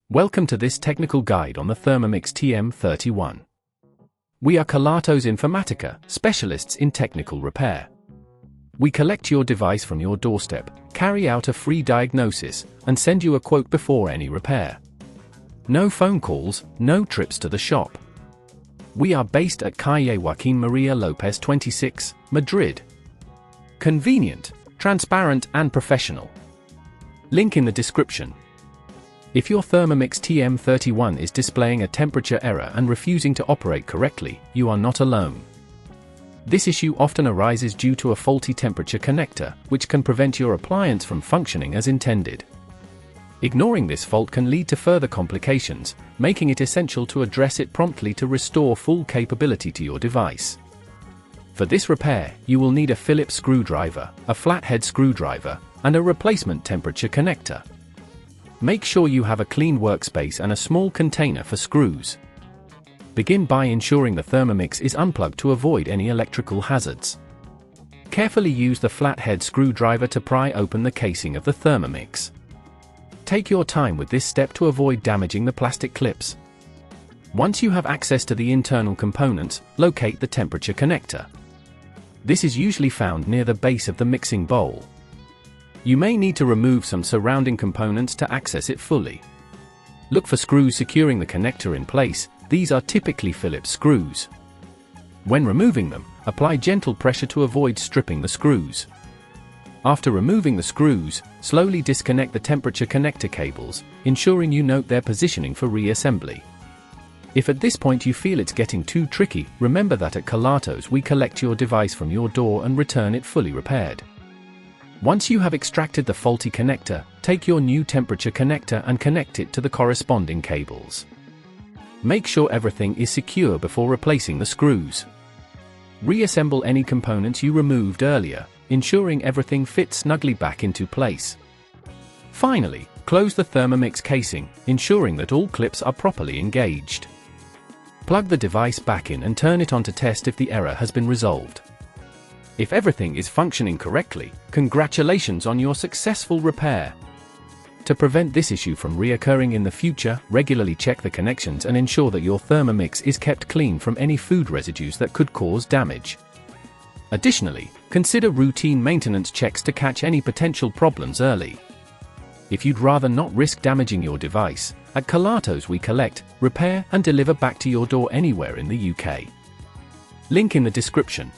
Welcome to this technical guide on the Thermomix TM31. We are Kelatos Informatica, specialists in technical repair. We collect your device from your doorstep, carry out a free diagnosis, and send you a quote before any repair. No phone calls, no trips to the shop. We are based at Calle Joaquín María López 26, Madrid. Convenient, transparent and professional. Link in the description. If your Thermomix TM31 is displaying a temperature error and refusing to operate correctly, you are not alone. This issue often arises due to a faulty temperature connector, which can prevent your appliance from functioning as intended. Ignoring this fault can lead to further complications, making it essential to address it promptly to restore full capability to your device. For this repair, you will need a Phillips screwdriver, a flathead screwdriver, and a replacement temperature connector. Make sure you have a clean workspace and a small container for screws. Begin by ensuring the Thermomix is unplugged to avoid any electrical hazards. Carefully use the flathead screwdriver to pry open the casing of the Thermomix. Take your time with this step to avoid damaging the plastic clips. Once you have access to the internal components, locate the temperature connector. This is usually found near the base of the mixing bowl. You may need to remove some surrounding components to access it fully. Look for screws securing the connector in place. These are typically Phillips screws. When removing them, apply gentle pressure to avoid stripping the screws. After removing the screws, slowly disconnect the temperature connector cables, ensuring you note their positioning for reassembly. If at this point you feel it's getting too tricky, remember that at Kelatos we collect your device from your door and return it fully repaired. Once you have extracted the faulty connector, take your new temperature connector and connect it to the corresponding cables. Make sure everything is secure before replacing the screws. Reassemble any components you removed earlier, ensuring everything fits snugly back into place. Finally, close the Thermomix casing, ensuring that all clips are properly engaged. Plug the device back in and turn it on to test if the error has been resolved. If everything is functioning correctly, congratulations on your successful repair. To prevent this issue from reoccurring in the future, regularly check the connections and ensure that your Thermomix is kept clean from any food residues that could cause damage. Additionally, consider routine maintenance checks to catch any potential problems early. If you'd rather not risk damaging your device, at Kelatos we collect, repair and deliver back to your door anywhere in the UK. Link in the description.